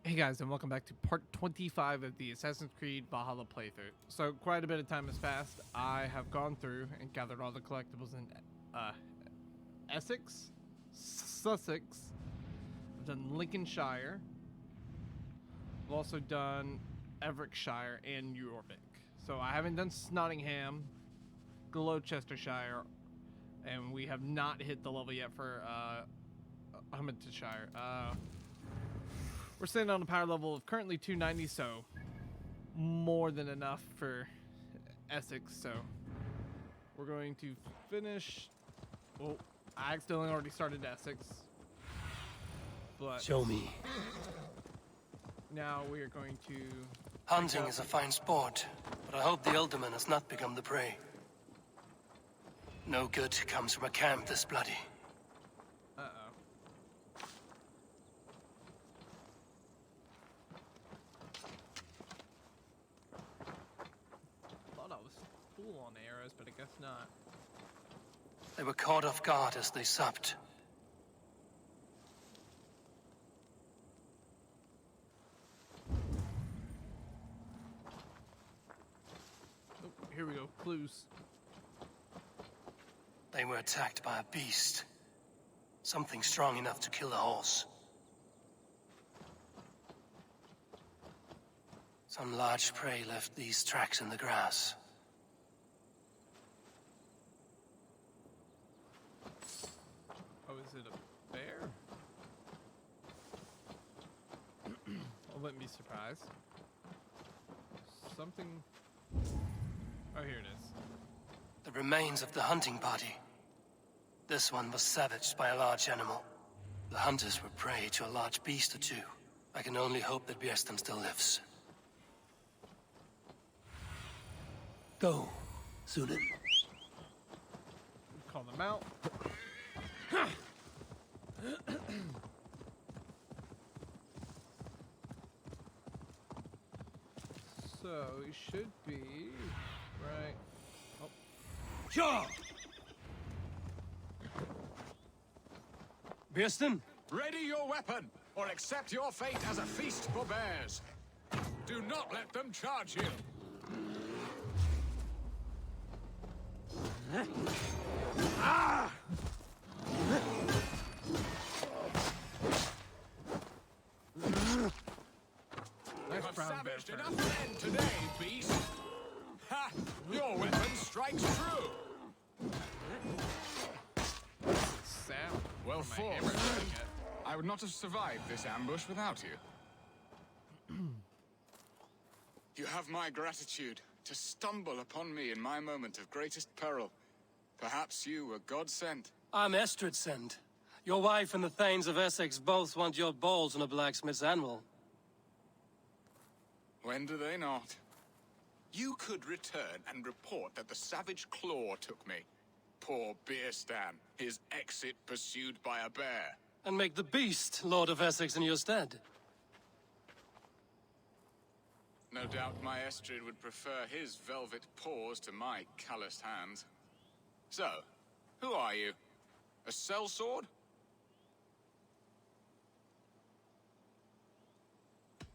Hey guys, and welcome back to part 25 of the Assassin's Creed Valhalla playthrough. So quite a bit of time has passed. I have gone through and gathered all the collectibles in Essex, Sussex. I've done Lincolnshire. I've also done Everettshire and York. So I haven't done Nottingham, Gloucestershire, and we have not hit the level yet for Hertfordshire. We're sitting on a power level of currently 290, so more than enough for Essex. So we're going to finish. Well, I accidentally already started Essex, but show me. Now we are going to. Hunting is a fine sport, but I hope the ealdorman has not become the prey. No good comes from a camp this bloody. I was full on arrows, but I guess not. They were caught off guard as they supped. Oh, here we go. Clues. They were attacked by a beast. Something strong enough to kill a horse. Some large prey left these tracks in the grass. Oh, is it a bear? I wouldn't be surprised. Something... Oh, here it is. The remains of the hunting party. This one was savaged by a large animal. The hunters were prey to a large beast or two. I can only hope that Birstan still lives. Go, Sunan. Call them out. So he should be right. Oh. Sure. Birstan? Ready your weapon, or accept your fate as a feast for bears. Do not let them charge you. Ah! You have savaged enough men today, beast. Ha! Your weapon strikes true. Sound. Well fought. I would not have survived this ambush without you. You have my gratitude to stumble upon me in my moment of greatest peril. Perhaps you were God-sent. I'm Estrid sent. Your wife and the Thanes of Essex both want your balls on a blacksmith's anvil. When do they not? You could return and report that the savage claw took me. Poor Birstan, his exit pursued by a bear. And make the beast Lord of Essex in your stead. No doubt my Estrid would prefer his velvet paws to my calloused hands. So, who are you? A sellsword?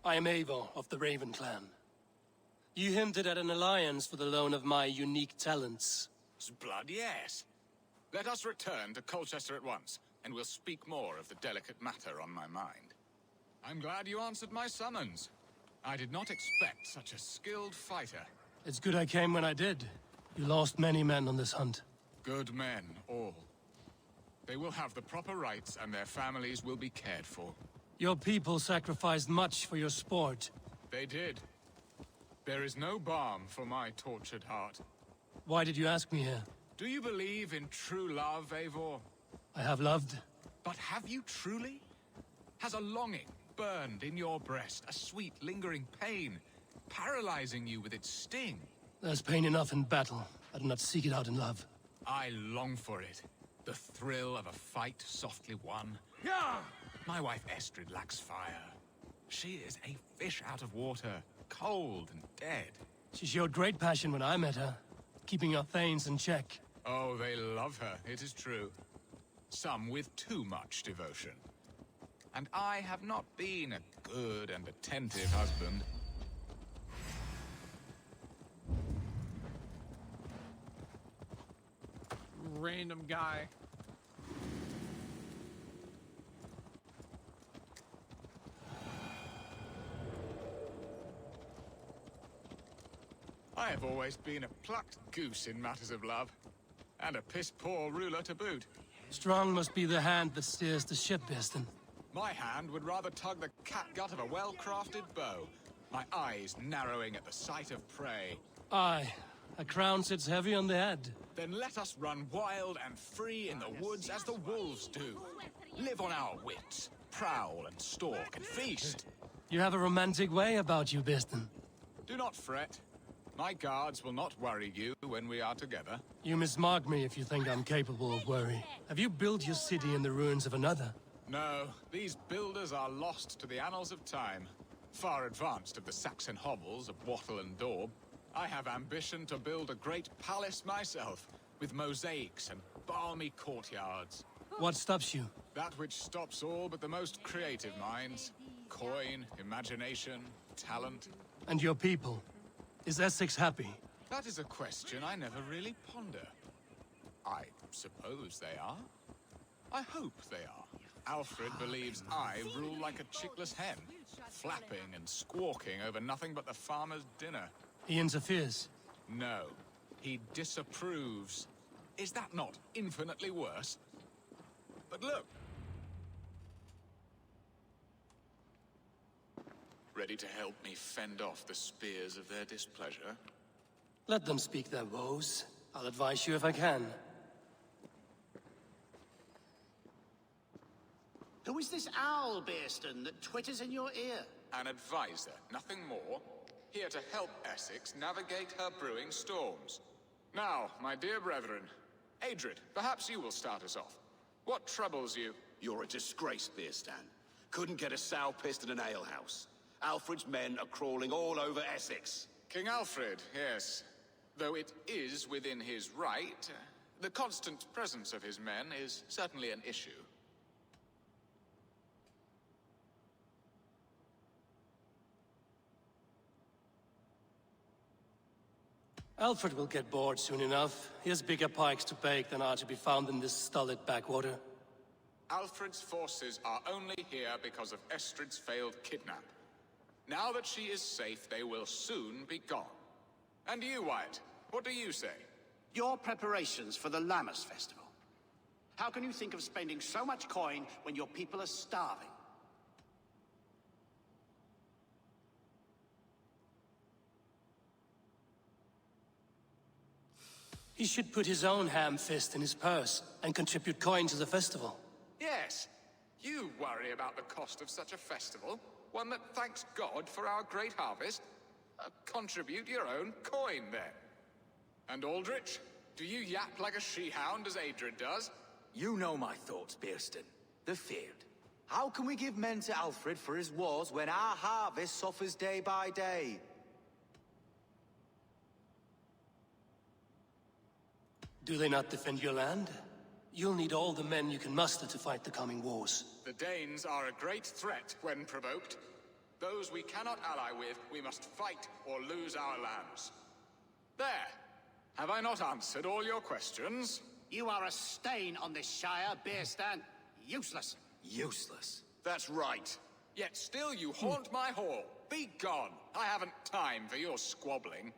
I am Eivor of the Raven clan. You hinted at an alliance for the loan of my unique talents. Blood, yes. Let us return to Colchester at once, and we'll speak more of the delicate matter on my mind. I'm glad you answered my summons. I did not expect such a skilled fighter. It's good I came when I did. You lost many men on this hunt. Good men, all. They will have the proper rights, and their families will be cared for. Your people sacrificed much for your sport. They did. There is no balm for my tortured heart. Why did you ask me here? Do you believe in true love, Eivor? I have loved. But have you truly? Has a longing burned in your breast, a sweet, lingering pain, paralyzing you with its sting? There's pain enough in battle. I do not seek it out in love. I long for it. The thrill of a fight softly won. Yeah! My wife Estrid lacks fire. She is a fish out of water, cold and dead. She showed great passion when I met her, keeping your Thanes in check. Oh, they love her, it is true. Some with too much devotion. and I have not been a good and attentive husband. Random guy. I have always been a plucked goose in matters of love, and a piss-poor ruler to boot. Strong must be the hand that steers the ship, Birstan. My hand would rather tug the catgut of a well-crafted bow, my eyes narrowing at the sight of prey. Aye, a crown sits heavy on the head. Then let us run wild and free in the woods as the wolves do. Live on our wits, prowl and stalk and feast. You have a romantic way about you, Birstan. Do not fret. My guards will not worry you when we are together. You mismark me if you think I'm capable of worry. Have you built your city in the ruins of another? No, these builders are lost to the annals of time. Far advanced of the Saxon hovels of Wattle and Daub. I have ambition to build a great palace myself, with mosaics and balmy courtyards. What stops you? That which stops all but the most creative minds. Coin, imagination, talent. And your people? Is Essex happy? That is a question I never really ponder. I suppose they are. I hope they are. Alfred believes I rule like a chickless hen, flapping and squawking over nothing but the farmer's dinner. He interferes. No, he disapproves. Is that not infinitely worse? But look! Ready to help me fend off the spears of their displeasure? Let them speak their woes. I'll advise you if I can. Who is this owl, Birstan, that twitters in your ear? An advisor, nothing more. Here to help Essex navigate her brewing storms. Now, my dear brethren, Adrid, perhaps you will start us off. What troubles you? You're a disgrace, Birstan. Couldn't get a sow pissed in an alehouse. Alfred's men are crawling all over Essex. King Alfred, yes. Though it is within his right, the constant presence of his men is certainly an issue. Alfred will get bored soon enough. He has bigger pikes to bake than are to be found in this stolid backwater. Alfred's forces are only here because of Estrid's failed kidnap. Now that she is safe, they will soon be gone. And you, Wyatt, what do you say? Your preparations for the Lammas festival. How can you think of spending so much coin when your people are starving? He should put his own ham-fist in his purse and contribute coin to the festival. Yes, you worry about the cost of such a festival, one that thanks God for our great harvest. Contribute your own coin, then. And Aldrich, do you yap like a she-hound as Adrid does? You know my thoughts, Birstan. They're feared. How can we give men to Alfred for his wars when our harvest suffers day by day? Do they not defend your land? You'll need all the men you can muster to fight the coming wars. The Danes are a great threat when provoked. Those we cannot ally with, we must fight or lose our lands. There! Have I not answered all your questions? You are a stain on this Shire, Birstan. Useless. Useless. That's right. Yet still you haunt my hall. Be gone. I haven't time for your squabbling.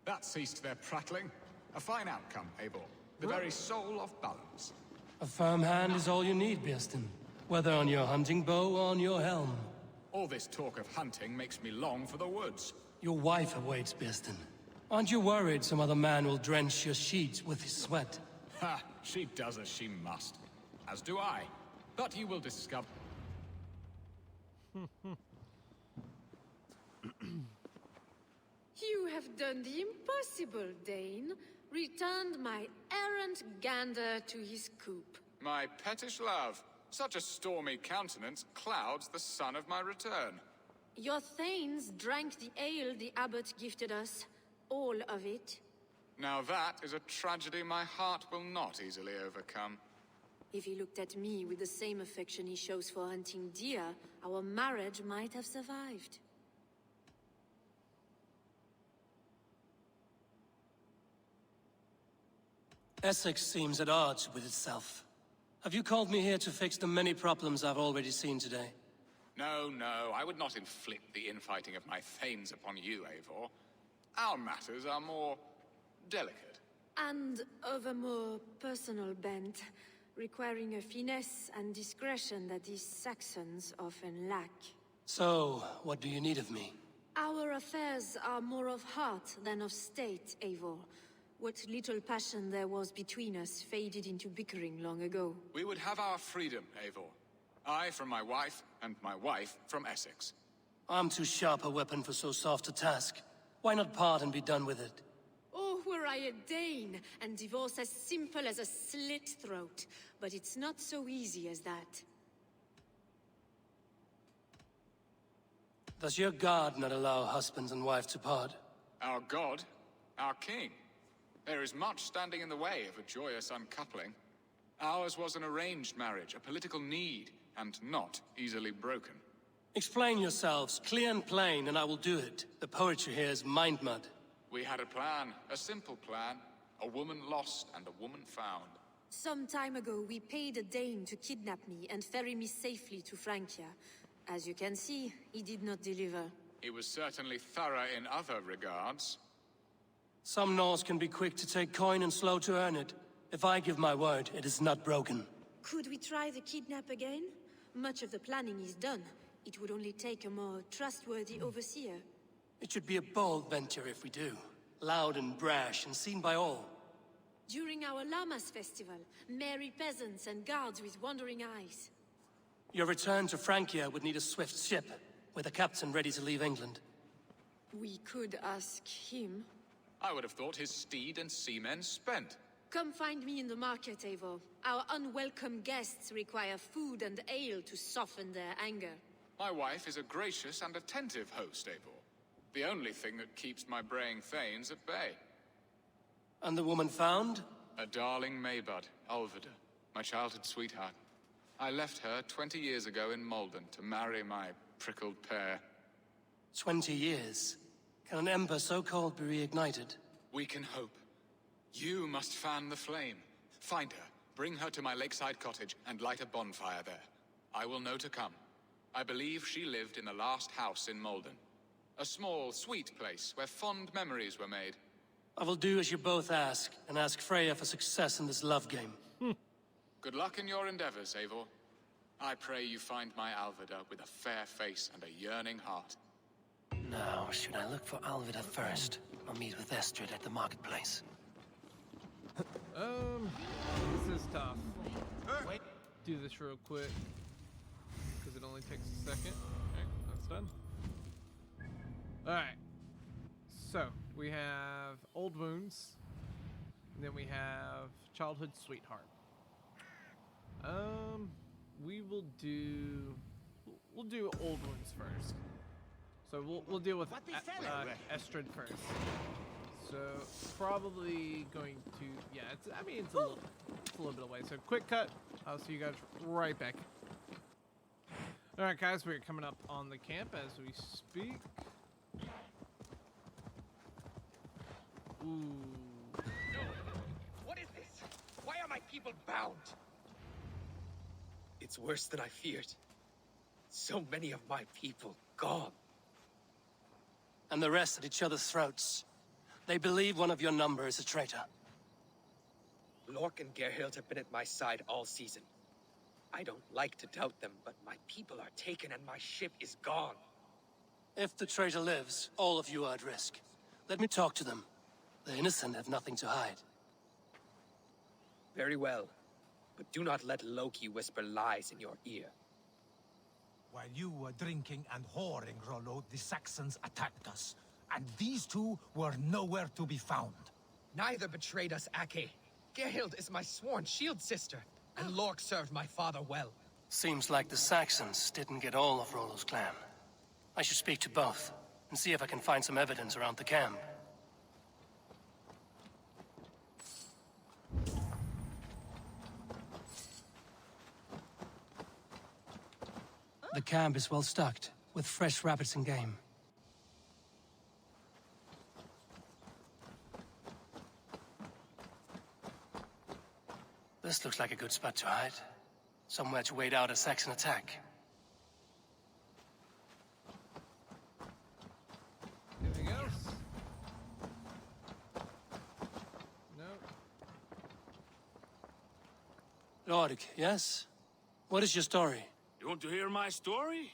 That ceased their prattling. A fine outcome, Eivor. The very soul of balance. A firm hand is all you need, Birstan. Whether on your hunting bow or on your helm. All this talk of hunting makes me long for the woods. Your wife awaits, Birstan. Aren't you worried some other man will drench your sheets with his sweat? Ha! She does as she must. As do I. But you will discover... You have done the impossible, Dane. Returned my errant gander to his coop. My pettish love. Such a stormy countenance clouds the sun of my return. Your thanes drank the ale the abbot gifted us. All of it. Now that is a tragedy my heart will not easily overcome. If he looked at me with the same affection he shows for hunting deer, our marriage might have survived. Essex seems at odds with itself. Have you called me here to fix the many problems I've already seen today? No, I would not inflict the infighting of my thanes upon you, Eivor. Our matters are more delicate. And of a more personal bent, requiring a finesse and discretion that these Saxons often lack. So, what do you need of me? Our affairs are more of heart than of state, Eivor. What little passion there was between us faded into bickering long ago. We would have our freedom, Eivor. I from my wife, and my wife from Essex. I'm too sharp a weapon for so soft a task. Why not part and be done with it? Oh, were I a Dane, and divorce as simple as a slit throat. But it's not so easy as that. Does your god not allow husbands and wife to part? Our god, our king. There is much standing in the way of a joyous uncoupling. Ours was an arranged marriage, a political need, and not easily broken. Explain yourselves, clear and plain, and I will do it. The poetry here is mind mud. We had a plan, a simple plan. A woman lost and a woman found. Some time ago, we paid a Dane to kidnap me and ferry me safely to Francia. As you can see, he did not deliver. He was certainly thorough in other regards. Some Norse can be quick to take coin and slow to earn it. If I give my word, it is not broken. Could we try the kidnap again? Much of the planning is done. It would only take a more trustworthy overseer. It should be a bold venture if we do. Loud and brash and seen by all. During our Llamas festival, merry peasants and guards with wandering eyes. Your return to Francia would need a swift ship, with a captain ready to leave England. We could ask him. I would have thought his steed and seamen spent. Come find me in the market, Eivor. Our unwelcome guests require food and ale to soften their anger. My wife is a gracious and attentive host, Eivor. The only thing that keeps my braying thanes at bay. And the woman found? A darling Maybud, Alvida, my childhood sweetheart. I left her 20 years ago in Malden to marry my prickled pair. 20 years? Can an ember so cold be reignited? We can hope. You must fan the flame. Find her, bring her to my lakeside cottage, and light a bonfire there. I will know to come. I believe she lived in the last house in Malden. A small, sweet place where fond memories were made. I will do as you both ask, and ask Freya for success in this love game. Good luck in your endeavors, Eivor. I pray you find my Alvida with a fair face and a yearning heart. Now, should I look for Alvida first, or meet with Estrid at the marketplace? This is tough. Do this real quick, because it only takes a second. Okay, that's done. Alright. So, we have Old Wounds, and then we have Childhood Sweetheart. We will do... We'll do Old Wounds first. So we'll deal with Estrid first. So probably going to, yeah, it's a little bit away. So quick cut. I'll see you guys right back. All right, guys, we're coming up on the camp as we speak. Ooh. What is this? Why are my people bound? It's worse than I feared. So many of my people gone. And the rest at each other's throats. They believe one of your number is a traitor. Lork and Gerhild have been at my side all season. I don't like to doubt them, but my people are taken and my ship is gone. If the traitor lives, all of you are at risk. Let me talk to them. The innocent have nothing to hide. Very well. But do not let Loki whisper lies in your ear. While you were drinking and whoring, Rollo, the Saxons attacked us. And these two were nowhere to be found. Neither betrayed us, Ake. Gerhild is my sworn shield sister, and Lork served my father well. Seems like the Saxons didn't get all of Rollo's clan. I should speak to both, and see if I can find some evidence around the camp. The camp is well stocked, with fresh rabbits and game. This looks like a good spot to hide. Somewhere to wait out a Saxon attack. Anything else? No. Lord, yes? What is your story? You want to hear my story?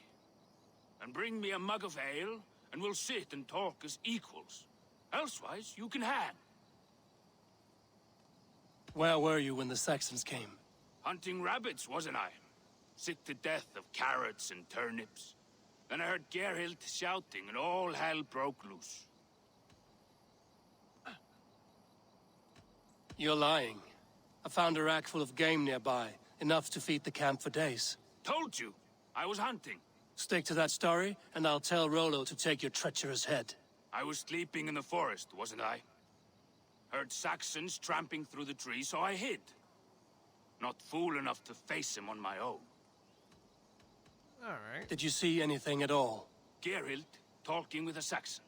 Then bring me a mug of ale, and we'll sit and talk as equals. Elsewise, you can hang. Where were you when the Saxons came? Hunting rabbits, wasn't I? Sick to death of carrots and turnips. Then I heard Gerhild shouting, and all hell broke loose. You're lying. I found a rack full of game nearby, enough to feed the camp for days. Told you, I was hunting. Stick to that story, and I'll tell Rollo to take your treacherous head. I was sleeping in the forest, wasn't I? Heard Saxons tramping through the trees, so I hid. Not fool enough to face him on my own. Alright. Did you see anything at all? Gerhild talking with a Saxon.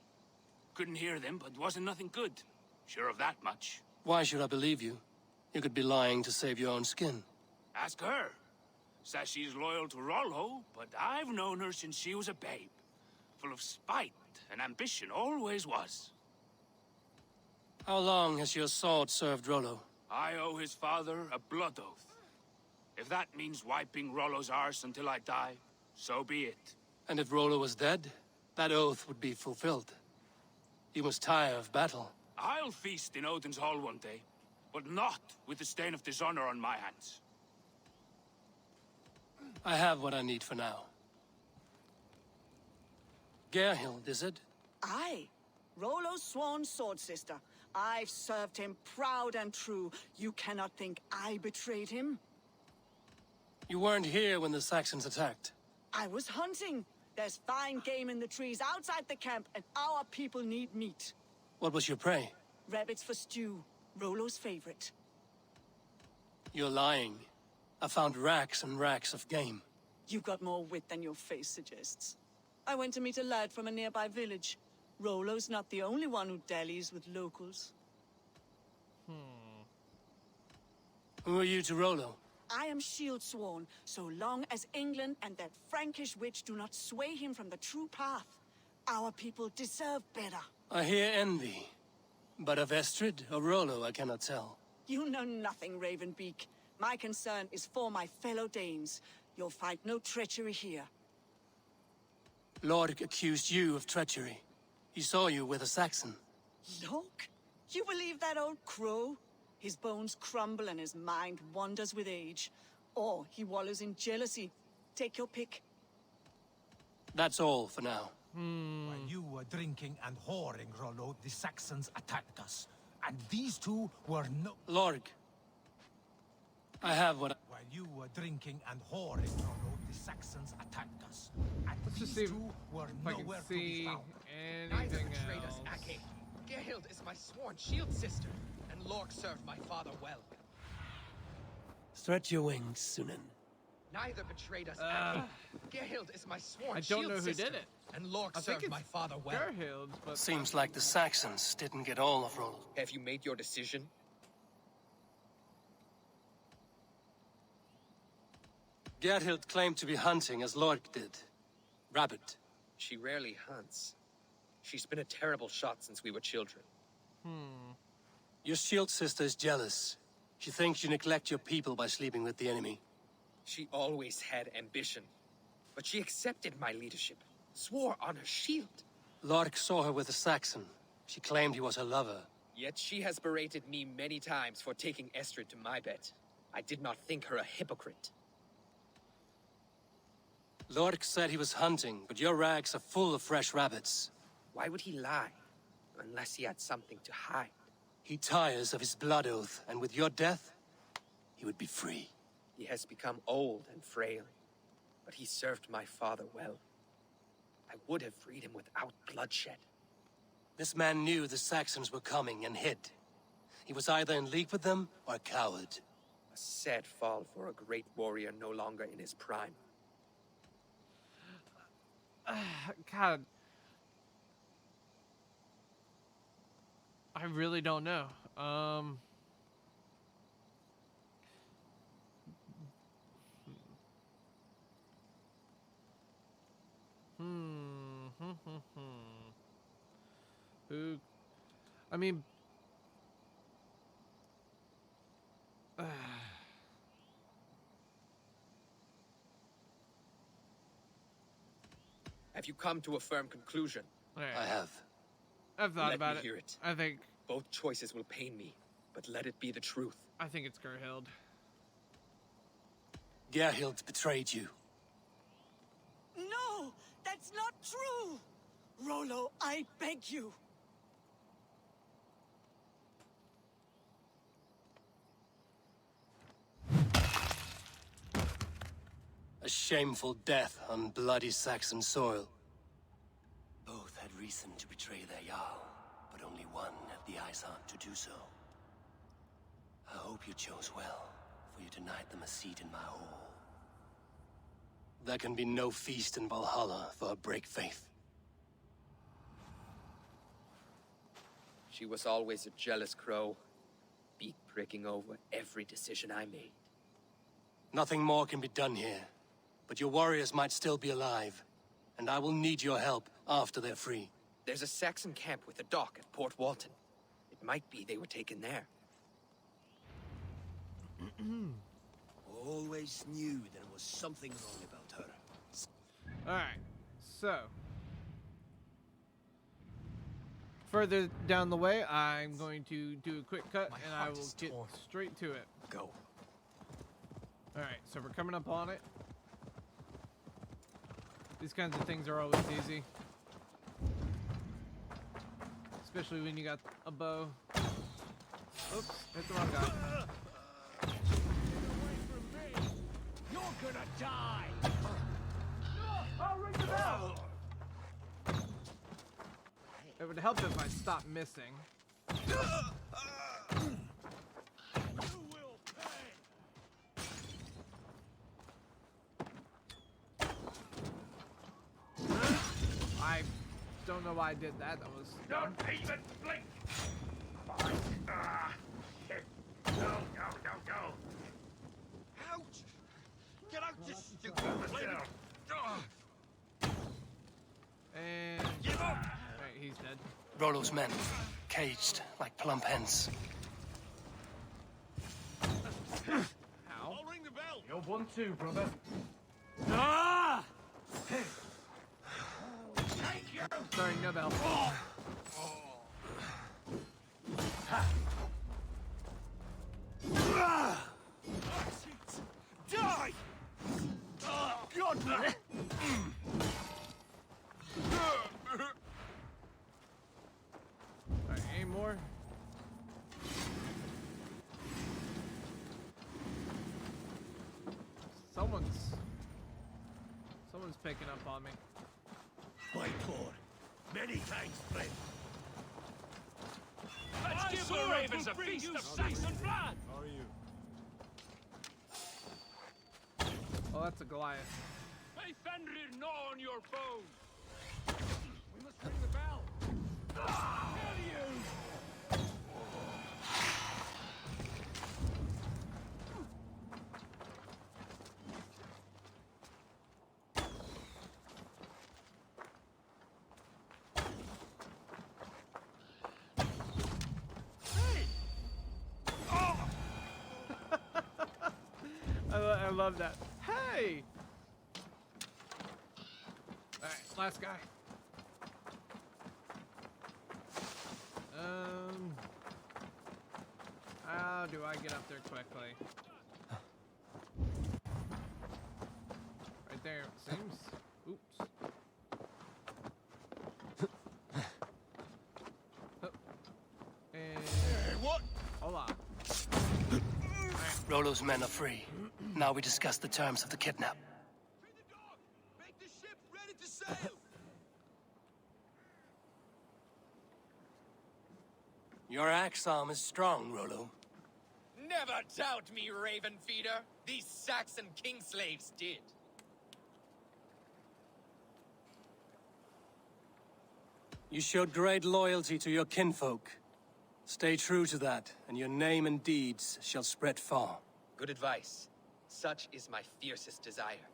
Couldn't hear them, but wasn't nothing good. Sure of that much. Why should I believe you? You could be lying to save your own skin. Ask her. Says she's loyal to Rollo, but I've known her since she was a babe. Full of spite and ambition, always was. How long has your sword served Rollo? I owe his father a blood oath. If that means wiping Rollo's arse until I die, so be it. And if Rollo was dead, that oath would be fulfilled. You must tire of battle. I'll feast in Odin's hall one day, but not with the stain of dishonor on my hands. I have what I need for now. Gerhild, is it? Aye. Rollo's sworn sword sister. I've served him proud and true. You cannot think I betrayed him? You weren't here when the Saxons attacked. I was hunting. There's fine game in the trees outside the camp, and our people need meat. What was your prey? Rabbits for stew. Rollo's favorite. You're lying. I found racks and racks of game. You've got more wit than your face suggests. I went to meet a lad from a nearby village. Rollo's not the only one who dallies with locals. Who are you to Rollo? I am shield sworn, so long as England and that Frankish witch do not sway him from the true path. Our people deserve better. I hear envy. But of Estrid or Rollo, I cannot tell. You know nothing, Ravenbeak. My concern is for my fellow Danes. You'll find no treachery here. Lord accused you of treachery. He saw you with a Saxon. Look, you believe that old crow? His bones crumble and his mind wanders with age. Or he wallows in jealousy. Take your pick. That's all for now. While you were drinking and whoring, Rollo, the Saxons attacked us. And these two were no... Lorg, I have what While you were drinking and whoring, Rollo, the Saxons attacked us. And Let's just these see two were if I can nowhere to be see found. Neither anything betrayed us, else. Ake. Gerhild is my sworn shield sister, and Lork served my father well. Stretch your wings, Sunan. Neither betrayed us, Ake. Gerhild is my sworn I shield don't know who sister, did it. and Lork I think served it's my father well. Gerhild, but Seems like the Saxons didn't get all of Rollo. Have you made your decision? Gerhild claimed to be hunting as Lorg did. Rabbit. She rarely hunts. She's been a terrible shot since we were children. Your shield sister is jealous. She thinks you neglect your people by sleeping with the enemy. She always had ambition. But she accepted my leadership, swore on her shield. Lorg saw her with a Saxon. She claimed he was her lover. Yet she has berated me many times for taking Estrid to my bed. I did not think her a hypocrite. Lorg said he was hunting, but your rags are full of fresh rabbits. Why would he lie? Unless he had something to hide. He tires of his blood oath, and with your death, he would be free. He has become old and frail. But he served my father well. I would have freed him without bloodshed. This man knew the Saxons were coming and hid. He was either in league with them or a coward. A sad fall for a great warrior no longer in his prime. God. I really don't know. Who? I mean, Have you come to a firm conclusion? alright. I have. I've thought Let about me it. hear it. I think Both choices will pain me, but let it be the truth. it's Gerhild. Gerhild betrayed you. No, that's not true! Rollo, I beg you. A shameful death on bloody Saxon soil. Both had reason to betray their Jarl, but only one had the ice heart to do so. I hope you chose well, for you denied them a seat in my hall. There can be no feast in Valhalla for a break faith. She was always a jealous crow, beak pricking over every decision I made. Nothing more can be done here, but your warriors might still be alive, and I will need your help after they're free. There's a Saxon camp with a dock at Port Walton. It might be they were taken there. Always knew there was something wrong about her. Alright, so. Further down the way, I'm going to do a quick cut and I will get straight to it. Go. Alright, so we're coming up on it. These kinds of things are always easy. Especially when you got a bow. Oops, hit the wrong guy. You're gonna die! It would help if I stopped missing. I don't know why I did that. That was dumb. Don't even blink! Go. Ouch! Get out, you stupid lady! And Give up! right, he's dead. Rollo's men, caged like plump hens. Ow. I'll ring the bell! You're 1-2, brother. Ah! Sorry, no bell. Die! God! Alright, any more? Someone's picking up on me. My lord. Many thanks, friend. Let's give the ravens a feast of Saxon blood! How are you? Oh, that's a Goliath. May Fenrir gnaw on your bones! We must ring the bell. Kill you! I love that. Hey! Alright, last guy. How do I get up there quickly? Right there, it seems. Oops. And What? hold on. Rollo's men are free. Now we discuss the terms of the kidnap. Free the dog! Make the ship ready to sail! Your axe arm is strong, Rollo. Never doubt me, Raven Feeder. These Saxon king slaves did. You showed great loyalty to your kinfolk. Stay true to that, and your name and deeds shall spread far. Good advice. Such is my fiercest desire.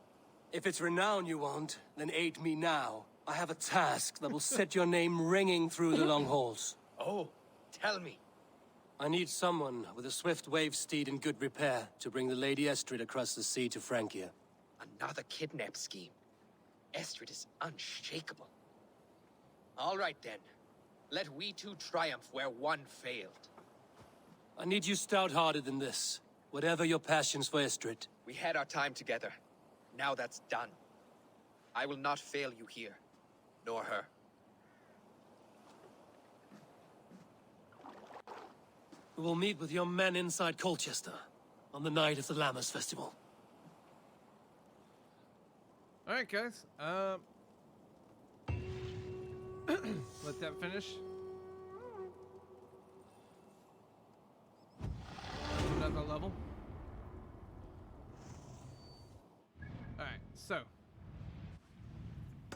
If it's renown you want, then aid me now. I have a task that will set your name ringing through the long halls. Oh, tell me. I need someone with a swift wave steed in good repair to bring the Lady Estrid across the sea to Francia. Another kidnap scheme. Estrid is unshakable. All right then. Let we two triumph where one failed. I need you stout-hearted in this, whatever your passions for Estrid. We had our time together. Now that's done. I will not fail you here, nor her. We will meet with your men inside Colchester on the night of the Lammas Festival. Alright, guys. Let that finish. Another level. Alright, so.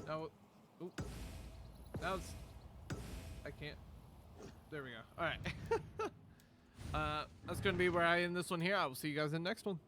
Now, oop. Now it's. I can't. There we go. Alright. That's going to be where I end this one here. I will see you guys in the next one.